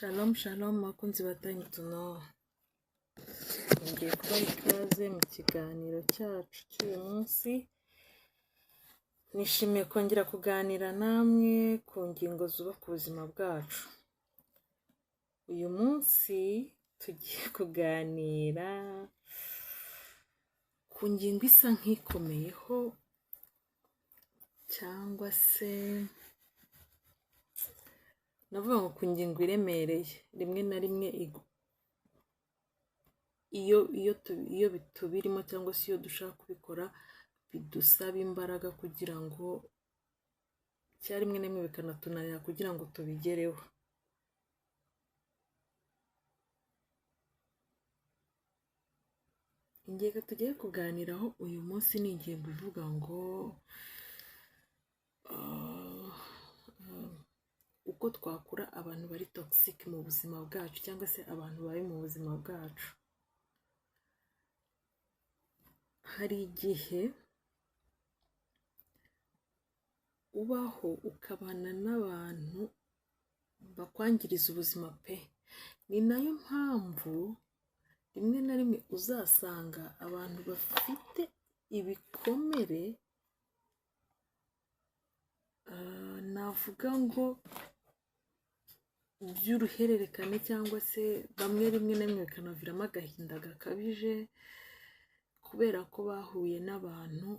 Shalom shalom bakunzi ba Time to Know, ngiye kubaha ikaze mu kiganiro cyacu cy'uyu munsi. Nishimiye kongera kuganira namwe ku ngingo zubaka ubuzima bwacu. Uyu munsi tugiye kuganira ku ngingo isa nk'ikomeyeho cyangwa se navuga ngo ku ngingo iremereye. Rimwe na rimwe iyo bitubirimo cyangwa se iyo dushaka kubikora bidusaba imbaraga kugira ngo rimwe na rimwe bikanatunanira kugira ngo tubigereho. Ingingo tugiye kuganiraho uyu munsi ni ingingo ivuga ngo uko twakura abantu bari toxic mu buzima bwacu cyangwa se abantu bari mu buzima bwacu. Hari igihe ubaho ukabana n'abantu bakwangiriza ubuzima pe. Ni nayo mpamvu rimwe na rimwe uzasanga abantu bafite ibikomere navuga ngo by'uruhererekane cyangwa se bamwe rimwe na rimwe bikanaviramo agahinda gakabije kubera ko bahuye n'abantu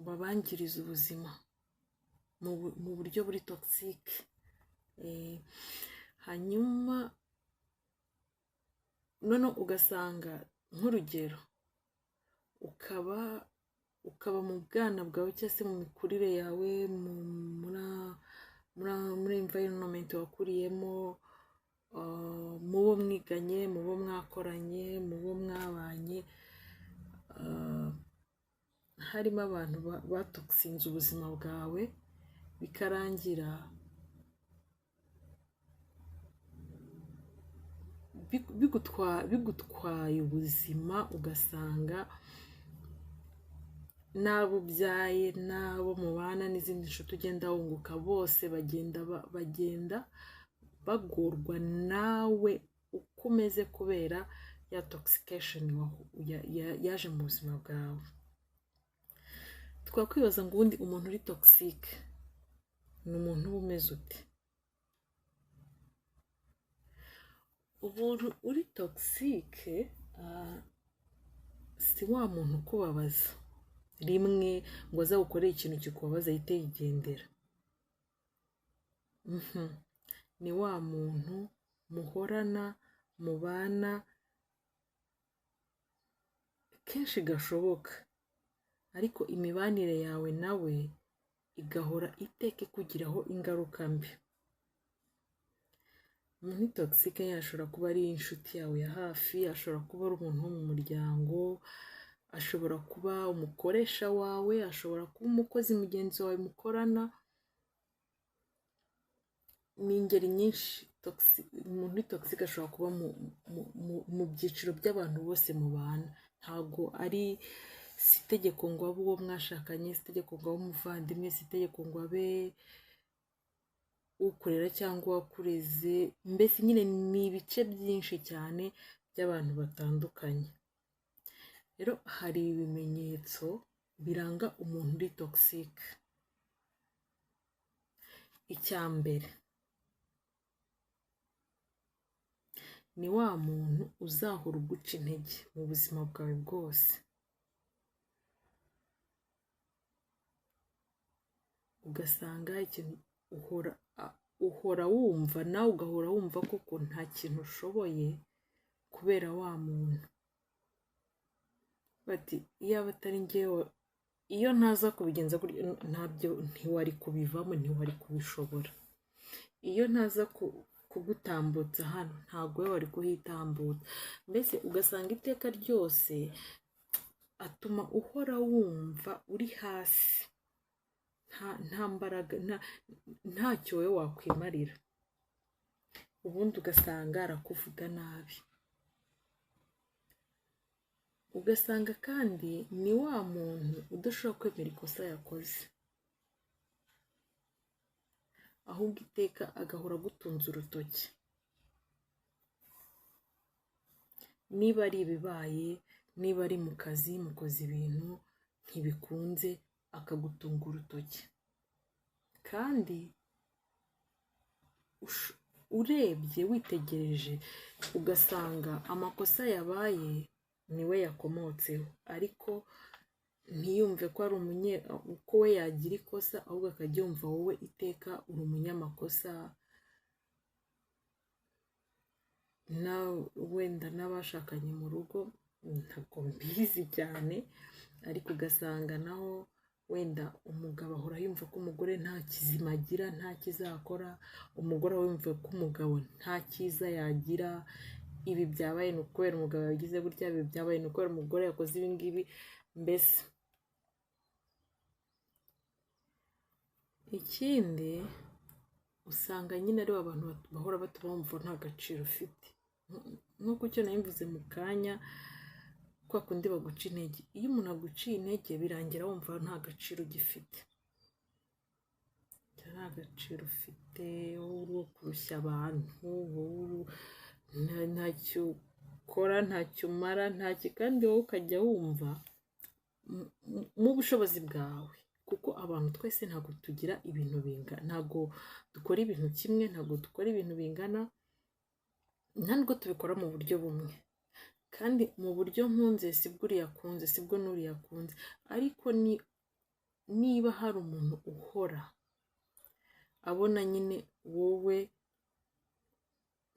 babangiriza ubuzima mu buryo buri toxic. Hanyuma none ugasanga nk'urugero ukaba mu bwana bwawe cyangwa se mu mikurire yawe muri environment wakuriyemo, mu bo mwiganye, mu bo mwakoranye, mu bo mwabanye, harimo abantu batoksinze ubuzima bwawe bikarangira bigutwaye ubuzima. Ugasanga n'abo ubyaye, n'abo mubana, n'izindi nshuti ugenda wunguka, bose bagenda bagorwa nawe uko umeze kubera ya toxication yaje mu buzima bwawe. Twakwibaza ngo ubundi umuntu uri toxic ni umuntu uba umeze ute? Umuntu uri toxic si wa muntu ukubabaza rimwe ngo azagukorere ikintu kikubabaza ahite yigendera. Ni wa muntu muhorana, mubana kenshi gashoboka, ariko imibanire yawe nawe igahora iteka ikugiraho ingaruka mbi. Umuntu toxic yashobora kuba ari inshuti yawe ya hafi, ashobora kuba ari umuntu wo mu muryango, ashobora kuba umukoresha wawe, ashobora kuba umukozi mugenzi wawe mukorana. Ni ingeri nyinshi umuntu toxic ashobora kuba mu byiciro by'abantu bose mubana. Ntabwo ari si itegeko ngo abe uwo mwashakanye, si itegeko ngo abe umuvandimwe, si itegeko ngo abe ukurera cyangwa wakureze. Mbese nyine ni ibice byinshi cyane by'abantu batandukanye. Rero hari ibimenyetso biranga umuntu uri toxic. Icya mbere ni wa muntu uzahora uguca intege mu buzima bwawe bwose. Ugasanga ikintu uhora wumva, nawe ugahora wumva koko nta kintu ushoboye kubera wa muntu. Bati iyaba atari njyewe, iyo ntaza kubigenza gutya ntabyo ntiwari kubivamo, ntiwari kubishobora. Iyo ntaza kugutambutsa hano ntabwo we wari kuhitambutsa. Mbese ugasanga iteka ryose atuma uhora wumva uri hasi, nta mbaraga, ntacyo wowe wakwimarira. Ubundi ugasanga arakuvuga nabi. Ugasanga kandi ni wa muntu udashobora kwemera ikosa yakoze. ahubwo iteka agahora agutunze urutoki. Niba ari ibibaye, niba ari mu kazi mukoze ibintu ntibikunze, akagutunga urutoki. Kandi urebye witegereje ugasanga amakosa yabaye niwe yakomotseho, ariko ntiyumve ko ari ko we yagira ikosa, ahubwo akajya yumva wowe iteka uri umunyamakosa. Wenda n'abashakanye mu rugo ntabwo mbizi cyane, ariko ugasanga naho wenda umugabo ahora yumva ko umugore nta kizima agira, nta kizakora, umugore yumva ko umugabo nta cyiza yagira. Ibi byabaye ni ukubera umugabo yagize gutya, ibi byabaye ni ukubera umugore yakoze ibi ngibi. Mbese ikindi usanga nyine ari abantu bahora bumva nta gaciro ufite, nk'uko icyo nayimvuze mu kanya, kwa kundi baguca intege. Iyo umuntu aguciye intege birangira wumva nta gaciro ugifite, nta gaciro ufite, wowe wo kurushya abantu, wowe ntacyo ukora, ntacyo umara, kandi wowe ukajya wumva mu bushobozi bwawe, kuko abantu twese ntabwo tugira ibintu bingana, ntabwo dukora ibintu kimwe, ntabwo dukora ibintu bingana, nta nubwo tubikora mu buryo bumwe. Kandi mu buryo nkunze sibwo uriya akunze, sibwo n'uriya akunze. Ariko niba hari umuntu uhora abona nyine wowe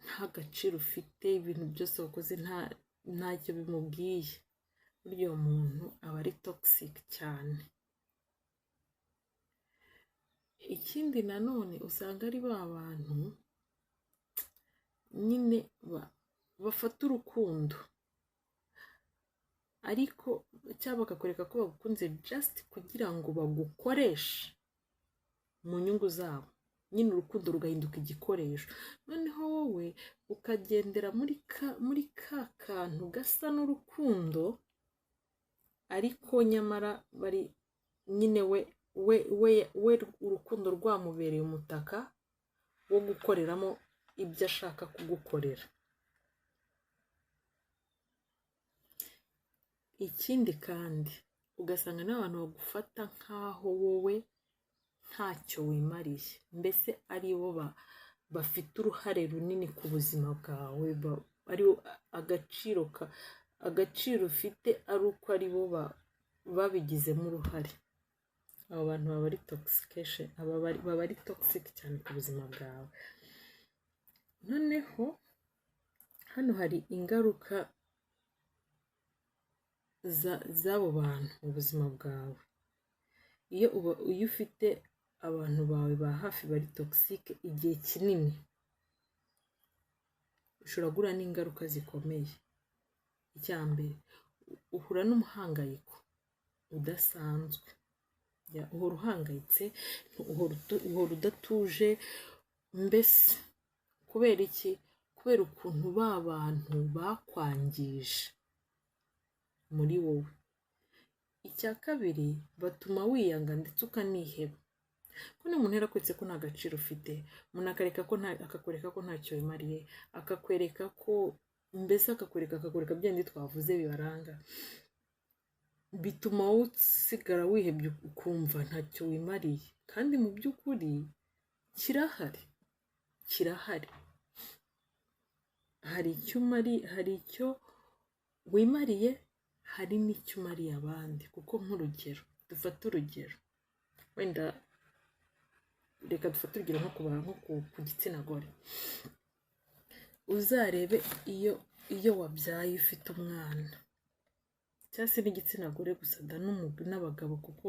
nta gaciro ufite, ibintu byose wakoze ntacyo bimubwiye, burya uwo muntu aba ari toxic cyane. Ikindi nanone usanga ari ba bantu nyine bafata urukundo, ariko cyangwa bakakwereka ko bagukunze just kugira ngo bagukoreshe mu nyungu zabo, nyine urukundo rugahinduka igikoresho. Noneho wowe ukagendera muri ka kantu gasa n'urukundo, ariko nyamara bari nyine we urukundo rwamubereye umutaka wo gukoreramo ibyo ashaka kugukorera. Ikindi kandi ugasanga n'abantu bagufata nk'aho wowe ntacyo wimariye, mbese ari bo bafite uruhare runini ku buzima bwawe, ari agaciro ufite ari uko ari bo babigizemo uruhare. Abo bantu baba ari toxication, baba ari toxic cyane ku buzima bwawe. Noneho hano hari ingaruka z'abo bantu mu buzima bwawe. Iyo ufite abantu bawe ba hafi bari toxic igihe kinini, ushobora guhura n'ingaruka zikomeye. Icya mbere, uhura n'umuhangayiko udasanzwe, uhora uhangayitse, uhora udatuje. Mbese kubera iki? Kubera ukuntu ba bantu bakwangije muri wowe. Icya kabiri, batuma wiyanga ndetse ukaniheba. Ko umuntu yarakwetse ko nta gaciro ufite, umuntu akakwereka ko ntacyo wimariye, akakwereka ko mbese akakwereka byandi twavuze bibaranga, bituma wowe usigara wihebye ukumva ntacyo wimariye. Kandi mu by'ukuri kirahari, hari icyo wimariye, hari n'icyo umariye abandi. Kuko nk'urugero, dufate urugero, wenda reka dufate urugero nko ku gitsina gore. Uzarebe iyo wabyaye ufite umwana, cyangwa se n'igitsina gore gusa n'abagabo, kuko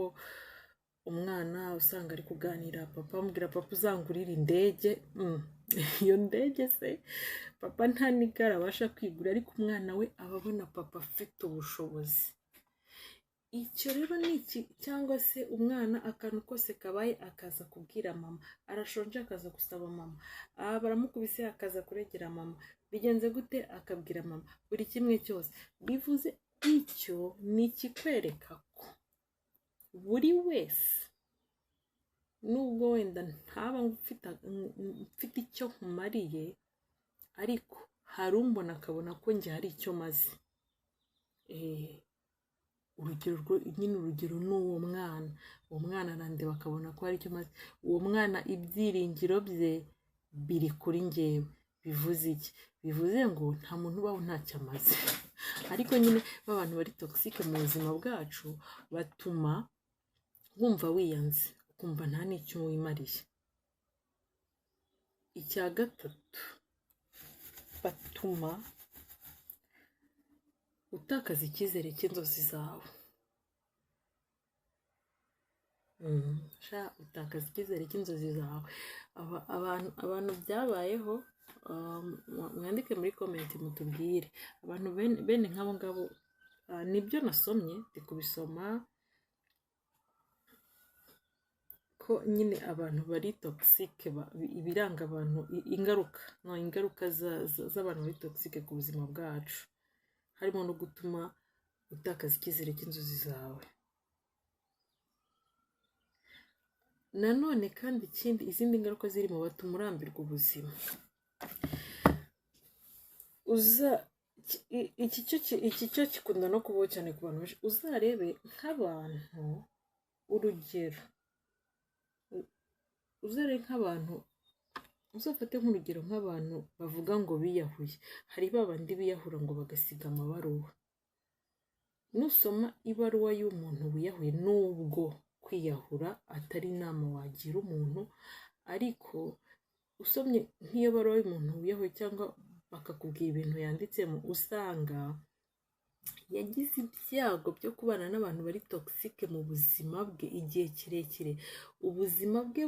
umwana usanga ari kuganira papa, amubwira papa uzangurira indege. Iyo ndege se papa nta n'igare abasha kwigura, ariko umwana we aba abona papa afite ubushobozi. Icyo rero ni iki? Cyangwa se umwana akantu kose kabaye akaza kubwira mama, arashonje akaza gusaba mama, baramukubise akaza kuregera mama, bigenze gute akabwira mama, buri kimwe cyose. Bivuze icyo ni ikikwereka ko buri wese nubwo wenda ntaba mfite icyo nkumariye, ariko hari umbona akabona ko njye hari icyo maze. Urugero ni uwo mwana arandeba akabona ko hari icyo maze. Uwo mwana ibyiringiro bye biri kuri njyewe. Bivuze iki? Bivuze ngo nta muntu ubaho ntacyo amaze. Ariko nyine b'abantu bari toxique mu buzima bwacu batuma wumva wiyanze, ukumva nta n'icyo wimariye. Icya gatatu, batuma utakaza icyizere cy'inzozi zawe. Utakaza icyizere cy'inzozi zawe. Abantu byabayeho, mwandike muri comment mutubwire. Abantu bene nk'abo ngabo, nibyo nasomye, ndi kubisoma ko nyine abantu bari toxique, ibiranga abantu, ingaruka z'abantu bari toxique ku buzima bwacu, harimo no gutuma utakaza icyizere cy'inzozi zawe. Nanone kandi izindi ngaruka zirimo, batuma urambirwa ubuzima. Iki cyo kikunda no kubaho cyane ku bantu benshi. Uzarebe nk'abantu, urugero, uzafate nk'urugero nk'abantu bavuga ngo biyahuye. Hari babandi biyahura ngo bagasiga amabaruwa. Nusoma ibaruwa y'umuntu wiyahuye, nubwo kwiyahura atari inama wagira umuntu, ariko usomye nk'iyo baruwa y'umuntu wiyahuye cyangwa bakakubwira ibintu yanditsemo, usanga yagize ibyago byo kubana n'abantu bari toxique mu buzima bwe igihe kirekire. Ubuzima bwe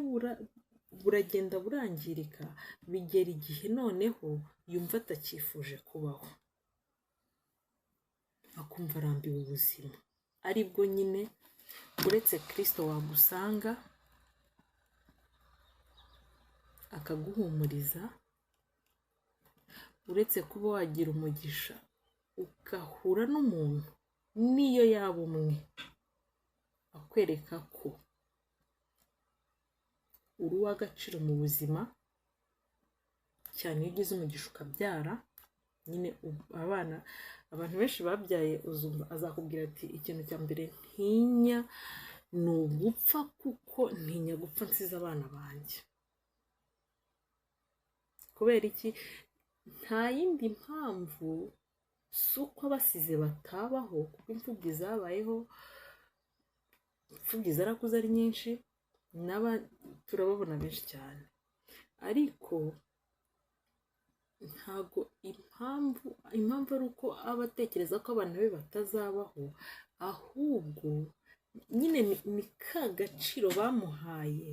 buragenda burangirika, bigera igihe noneho yumva atacyifuje kubaho, akumva arambiwe ubuzima. Aribwo nyine uretse Kristo wagusanga akaguhumuriza, uretse kuba wagira umugisha ugahura n'umuntu niyo yaba umwe akwereka ko uri uw'agaciro mu buzima, cyane iyo ugize umugisha ukabyara. Nyine abantu benshi babyaye, azakubwira ati ikintu cya mbere ntinya ni ugupfa, kuko ntinya gupfa nsize abana banjye. Kubera iki? Nta yindi mpamvu, si uko abasize batabaho, kuko imfubyi zabayeho, imfubyi zarakuze ari nyinshi, turababona benshi cyane. Ariko ntago impamvu ari uko aba atekereza ko abana be batazabaho, ahubwo nyine ni ka gaciro bamuhaye,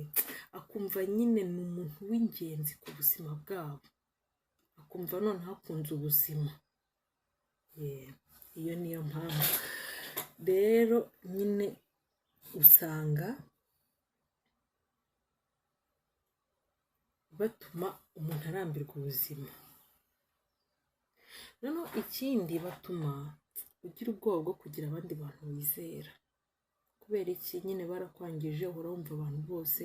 akumva nyine ni umuntu w'ingenzi ku buzima bwabo, akumva noneho akunze ubuzima. Iyo niyo mpamvu rero nyine usanga batuma umuntu arambirwa ubuzima. Noneho ikindi, batuma ugira ubwoba bwo kugira abandi bantu wizera. Kubera iki? Nyine barakwangije, uhora wumva abantu bose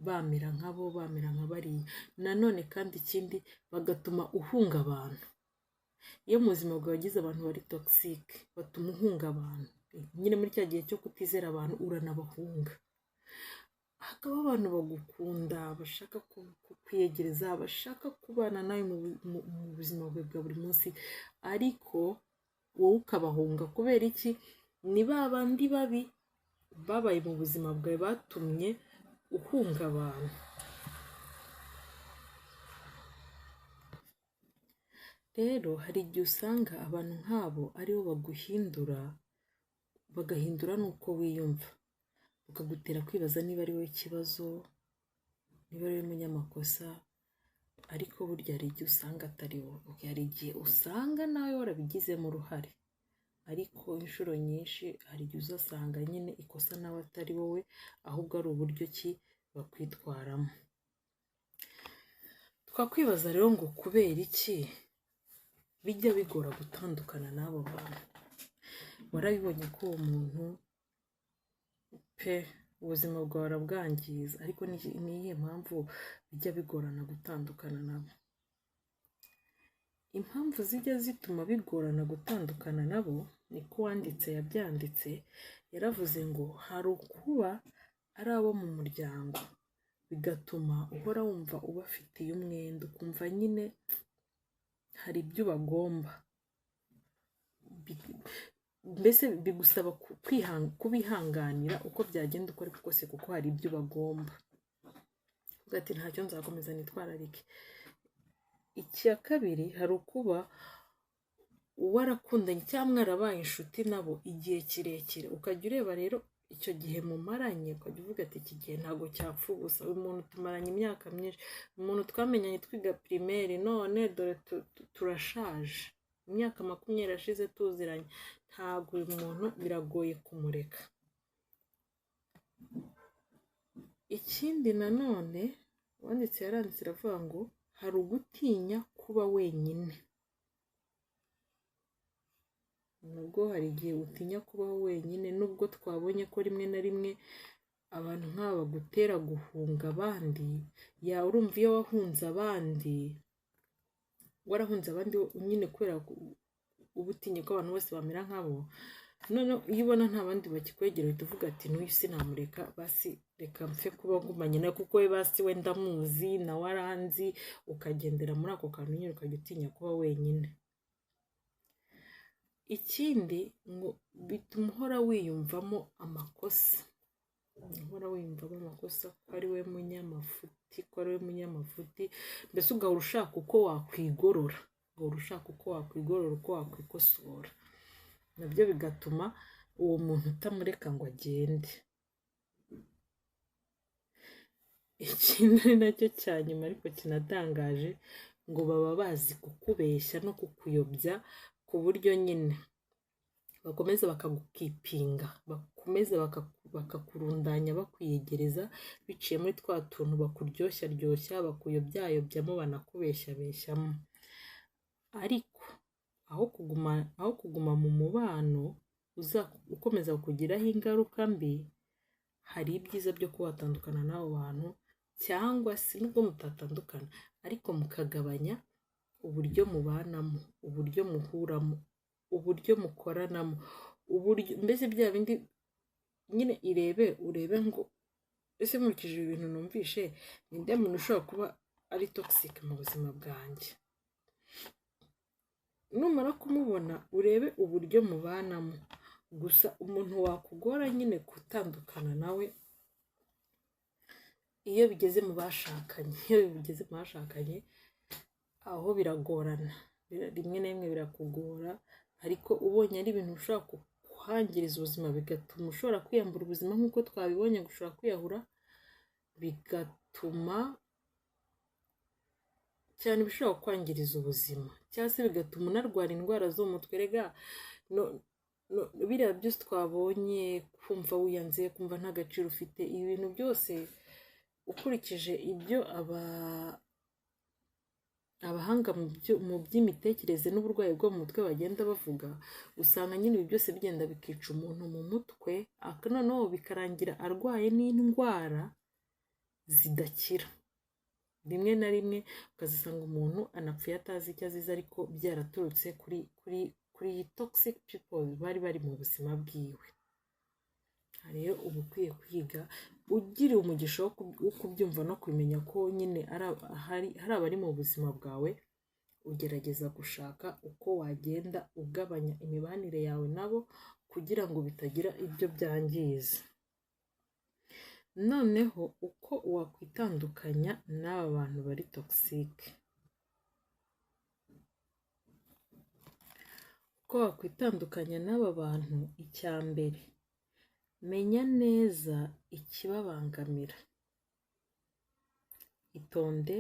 bamera nkabo, bamera nka bariya. Nanone kandi ikindi, bagatuma uhunga abantu. Iyo mu buzima bwawe wagize abantu bari toxique, batuma uhunga abantu. Nyine muri cya gihe cyo kutizera abantu, uranabahunga. Hakaba abantu bagukunda, bashaka kukwiyegereza, bashaka kubana nawe mu buzima bwawe bwa buri munsi, ariko wowe ukabahunga. Kubera iki? Ni ba bandi babi babaye mu buzima bwawe batumye uhunga abantu. Rero hari igihe usanga abantu nk'abo aribo baguhindura, bagahindura n'uko wiyumva, bakagutera kwibaza niba ari wowe ikibazo, niba ari wowe munyamakosa. Ariko burya hari igihe usanga atari wowe, hari igihe usanga nawe warabigizemo uruhare, ariko inshuro nyinshi hari igihe uzasanga nyine ikosa nawe atari wowe, ahubwo ari uburyo ki bakwitwaramo. Twakwibaza rero ngo kubera iki bijya bigora gutandukana n'abo bantu? Warabibonye ko uwo muntu pe ubuzima bwawe arabwangiza. Ariko ni iyihe mpamvu bijya bigorana gutandukana nabo? Impamvu zijya zituma bigorana gutandukana nabo, niko uwanditse yabyanditse, yaravuze ngo hari ukuba ari abo mu muryango, bigatuma uhora wumva ubafitiye umwenda, ukumva nyine hari ibyo bagomba, mbese bigusaba kubihanganira uko byagenda uko ariko kose, kuko hari ibyo bagomba. Ugati ntacyo nzakomeza nitwararike. Icya kabiri, hari ukuba warakundanye cyangwa mwarabaye inshuti nabo igihe kirekire, ukajya ureba rero icyo gihe mumaranye, ukajya uvuga ati iki gihe ntabwo cyapfa ubusa, uyu muntu tumaranye imyaka myinshi, umuntu twamenyanye twiga primaire, none dore turashaje, imyaka 20 irashize tuziranye, ntabwo uyu muntu biragoye kumureka. Ikindi nanone wanditse yaranditse aravuga ngo hari ugutinya kuba wenyine. Nubwo hari igihe utinya kubaho wenyine, nubwo twabonye ko rimwe na rimwe abantu nk'aba bagutera guhunga abandi, ya urumva iyo wahunze abandi, warahunze abandi nyine kubera uba utinya ko abantu bose bamera nkabo, none iyo ubona nta bandi bakikwegera uhita uvuga ati n'uyu sinamureka, basi reka mpfe kuba ngumanye nawe, kuko we basi we ndamuzi nawe aranzi, ukagendera muri ako kantu nyine ukajya utinya kuba wenyine. Ikindi ngo bituma uhora wiyumvamo amakosa, uhora wiyumvamo amakosa, ko ari we munyamafuti, mbese ugahora ushaka uko wakwigorora, uko wakwikosora, nabyo bigatuma uwo muntu utamureka ngo agende. Ikindi ari nacyo cya nyuma ariko kinatangaje, ngo baba bazi kukubeshya no kukuyobya, ku buryo nyine bakomeza bakagukipinga, bakomeza bakakurundanya bakwiyegereza, biciye muri twa tuntu bakuryoshya bakuyobyamo, banakubeshyabeshyamo. Ariko aho kuguma mu mubano ukomeza kukugiraho ingaruka mbi, hari ibyiza byo kuba watandukana n'abo bantu, cyangwa se nubwo mutatandukana ariko mukagabanya uburyo mubanamo, uburyo muhuramo, uburyo mukoranamo, uburyo mbese bya bindi nyine urebe ngo ese nkurikije ibintu numvishe, ninde muntu ushobora kuba ari toxic mu buzima bwanjye. Numara kumubona urebe uburyo mubanamo. Gusa umuntu wakugora nyine gutandukana nawe iyo bigeze mu bashakanye, aho biragorana, rimwe na rimwe birakugora, ariko ubonye ari ibintu ushobora kuhangiriza ubuzima, bigatuma ushobora kwiyambura ubuzima nk'uko twabibonye, gushobora kwiyahura, bigatuma cyane bishobora kwangiriza ubuzima, cyangwa se bigatuma unarwara indwara zo mu mutwe. Rega biriya byose twabonye, kumva wiyanze, kumva nta gaciro ufite, ibi bintu byose ukurikije ibyo abahanga mu by'imitekerereze n'uburwayi bwo mu mutwe bagenda bavuga, usanga nyine ibi byose bigenda bikica umuntu mu mutwe, noneho bikarangira arwaye n'indwara zidakira. Rimwe na rimwe ukazisanga umuntu anapfuye atazi icyo azize, ariko byaraturutse kuri toxic people bari mu buzima bwiwe. Rero uba ukwiye kwiga, ugiriye umugisha wo kubyumva no kumenya ko nyine hari abari mu buzima bwawe, ugerageza gushaka uko wagenda ugabanya imibanire yawe nabo, kugira ngo bitagira ibyo byangiza. Noneho uko wakwitandukanya n'aba bantu bari toxic. Uko wakwitandukanya n'aba bantu, icya mbere, menya neza ikibabangamira. Itonde,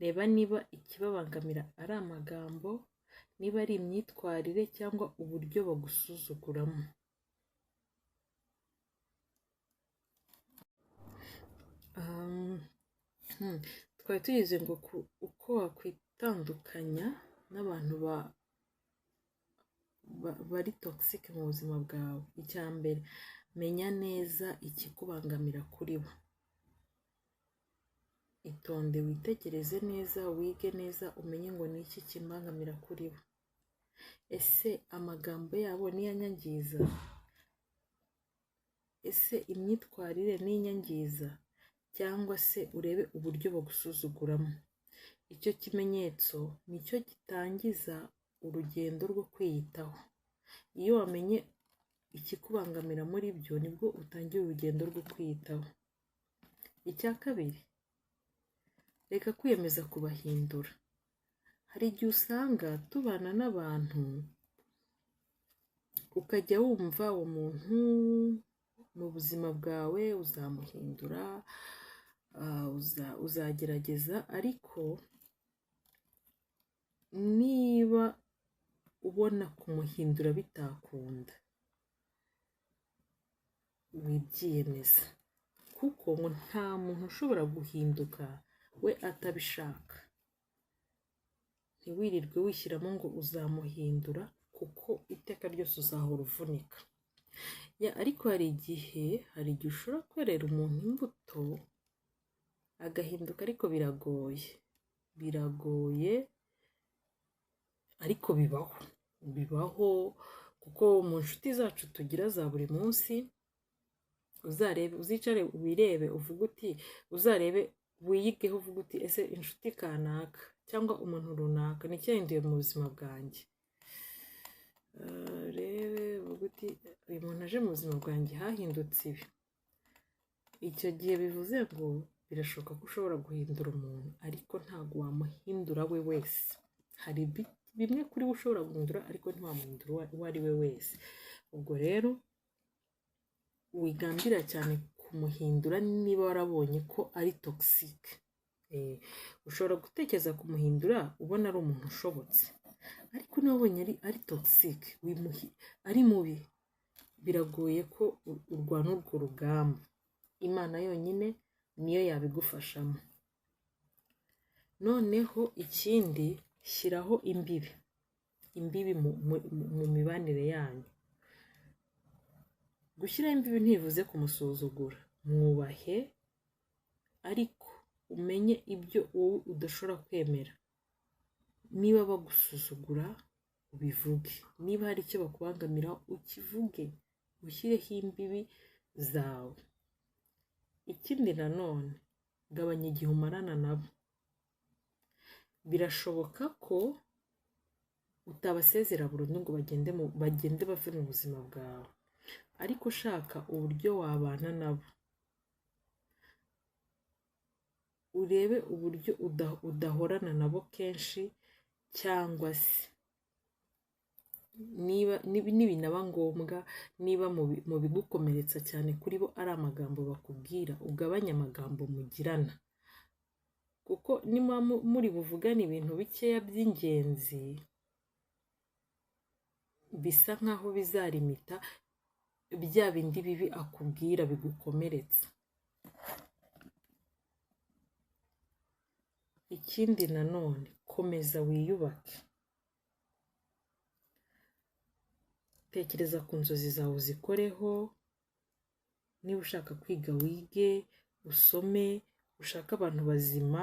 reba niba ikibabangamira ari amagambo, niba ari imyitwarire cyangwa uburyo bagusuzuguramo. Twari tugize ngo uko wakwitandukanya n'abantu bari toxic mu buzima bwawe. Icya mbere, menya neza ikikubangamira kuri bo. Itonde witegereze neza, wige neza, umenye ngo ni iki kimbangamira kuri bo. Ese amagambo yabo ni yanyangiza? Ese imyitwarire ni inyangiza? Cyangwa se urebe uburyo bagusuzuguramo. Icyo kimenyetso nicyo gitangiza urugendo rwo kwiyitaho. Iyo wamenye ikikubangamira muri byo, nibwo utangira urugendo rwo kwiyitaho. Icya kabiri, reka kwiyemeza kubahindura. Hari igihe usanga tubana n'abantu ukajya wumva uwo muntu mu buzima bwawe uzamuhindura, uzagerageza, ariko niba ubona kumuhindura bitakunda, wibyiyemeza, kuko ngo nta muntu ushobora guhinduka we atabishaka. Ntiwirirwe wishyiramo ngo uzamuhindura, kuko iteka ryose uzahora uvunika. Ariko hari igihe ushobora kwerera umuntu imbuto agahinduka, ariko biragoye, ariko bibaho, kuko mu nshuti zacu tugira za buri munsi, uzicare ubirebe uvuga uti, uzarebe wiyigeho uvuga uti, ese inshuti kanaka cyangwa umuntu runaka ni cyahinduye mu buzima bwanjye. Rebe uvuga uti, uyu muntu aje mu buzima bwanjye hahindutse ibi. Icyo gihe bivuze ngo birashoboka ko ushobora guhindura umuntu, ariko ntabwo wamuhindura we wese. Hari bimwe kuri we ushobora guhindura, ariko ntiwamuhindura uwo ari we wese. Ubwo rero wigambira cyane kumuhindura niba warabonye ko ari toxic. Ushobora gutekereza kumuhindura ubona ari umuntu ushobotse, ariko niba wabonye ari toxic, ari mubi, biragoye ko urwana urwo rugamba. Imana yonyine niyo yabigufashamo. Noneho ikindi, shyiraho imbibi mu mibanire yanyu. Gushyiraho imbibi ntibivuze kumusuzugura. Mwubahe, ariko umenye ibyo wowe udashobora kwemera. Niba bagusuzugura, ubivuge. Niba hari icyo bakubangamira, ukivuge. Ushyireho imbibi zawe. Ikindi nanone, gabanya igihe umarana nabo. Birashoboka ko utabasezera burundu ngo bagende bave mu buzima bwawe, ariko ushaka uburyo wabana nabo. Urebe uburyo udahorana nabo kenshi, cyangwa se nibinaba ngombwa, niba mu bigukomeretsa cyane kuri bo ari amagambo bakubwira, ugabanye amagambo mugirana. Kuko niba muri buvugane ibintu bikeya by'ingenzi, bisa nkaho bizarimita bya bindi bibi akubwira bigukomeretsa. Ikindi nanone, komeza wiyubake. Tekereza ku nzozi zawe uzikoreho. Niba ushaka kwiga wige, usome, ushake abantu bazima,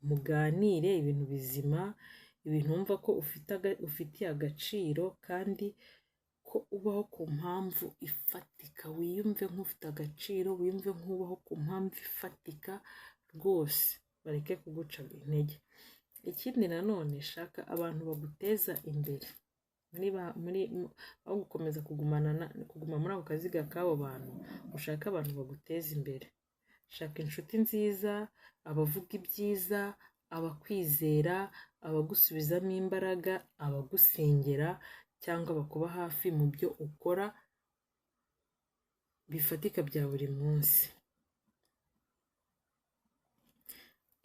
muganire ibintu bizima, ibintu wumva ko ufitiye agaciro, kandi ko ubaho ku mpamvu ifatika. Wiyumve nk'ufite agaciro, wiyumve nk'ubaho ku mpamvu ifatika rwose, bareke kuguca intege. Ikindi nanone, shaka abantu baguteza imbere. aho gukomeza kuguma muri ako kaziga k'abo bantu, ushaka abantu baguteza imbere. Shaka inshuti nziza, abavuga ibyiza, abakwizera, abagusubizamo imbaraga, abagusengera, cyangwa bakuba hafi mu byo ukora bifatika bya buri munsi.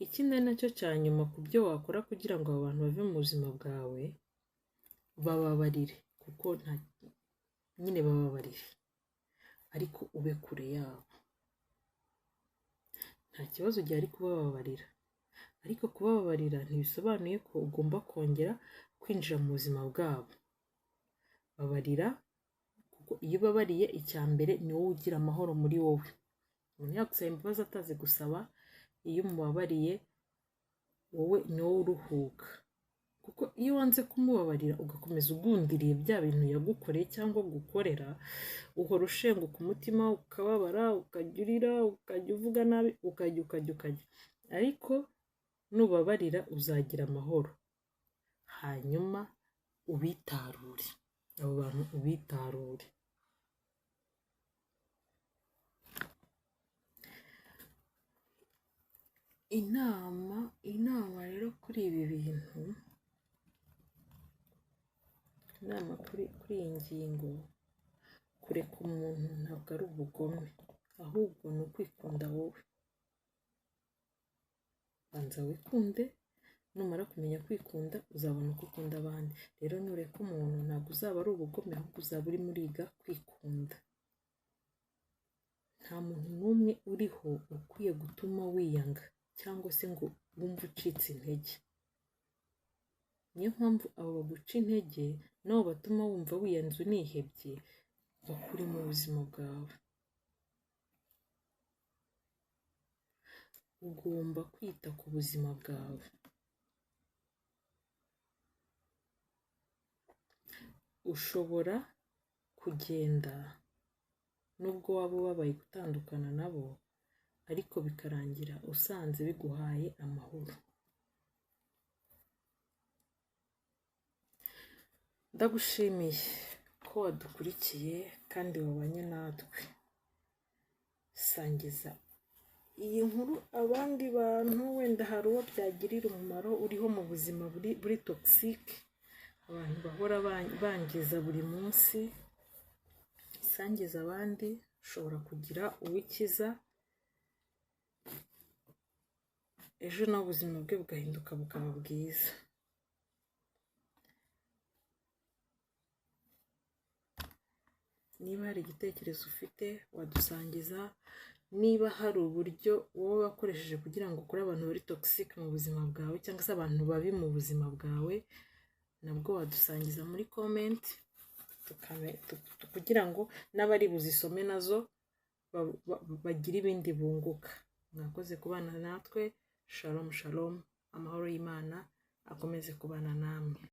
Ikindi nacyo cya nyuma ku byo wakora kugira ngo abo bantu bave mu buzima bwawe, bababarire, kuko nyine bababarire, ariko ube kure yabo. Nta kibazo gihari kubababarira, ariko kubababarira ntibisobanuye ko ugomba kongera kwinjira mu buzima bwabo. Babarira kuko kuko iyo ubabariye icya mbere ni wowe ugira amahoro muri wowe. Umuntu yagusaba imbabazi atazi gusaba, iyo umubabariye wowe ni wowe uruhuka, kuko iyo wanze kumubabarira ugakomeza ugundiriye bya bintu yagukoreye cyangwa gukorera, uhora ushenguka umutima, ukababara, ukajya urira, ukajya uvuga nabi, ukajya, ariko nubabarira uzagira amahoro, hanyuma ubitarure, abo bantu ubitarure. Inama rero kuri ibi bintu, inama kuri iyi ngingo, kureka umuntu ntabwo ari ubugome, ahubwo ni ukwikunda wowe. Banza wikunde, numara kumenya kwikunda uzabona uko ukunda abandi. Rero nureka umuntu ntabwo uzaba ari ubugome, ahubwo uzaba urimo uriga kwikunda. Nta muntu n'umwe uriho ukwiye gutuma wiyanga cyangwa se ngo wumve ucitse intege. Niyo mpamvu abo baguca intege nabo batuma wumva wiyanze unihebye, bakuri mu buzima bwawe. Ugomba kwita ku buzima bwawe. Ushobora kugenda nubwo waba ubabaye gutandukana nabo, ariko bikarangira usanze biguhaye amahoro. Ndagushimiye ko wadukurikiye kandi wabanye natwe. Sangiza iyi nkuru abandi bantu, wenda hari uwo byagirira umumaro uriho mu buzima buri toxic, abantu bahora bangiza buri munsi. Sangiza abandi, ushobora kugira uwikiza, ejo nawe ubuzima bwe bugahinduka bukaba bwiza. Niba hari igitekerezo ufite wadusangiza, niba hari uburyo wowe wakoresheje kugira ngo ukure abantu bari toxic mu buzima bwawe cyangwa se abantu babi mu buzima bwawe, nabwo wadusangiza muri comment, kugira ngo n'abari buzisome nazo bagire ibindi bunguka. Mwakoze kubana natwe. Shalom shalom, amahoro y'Imana akomeze kubana namwe.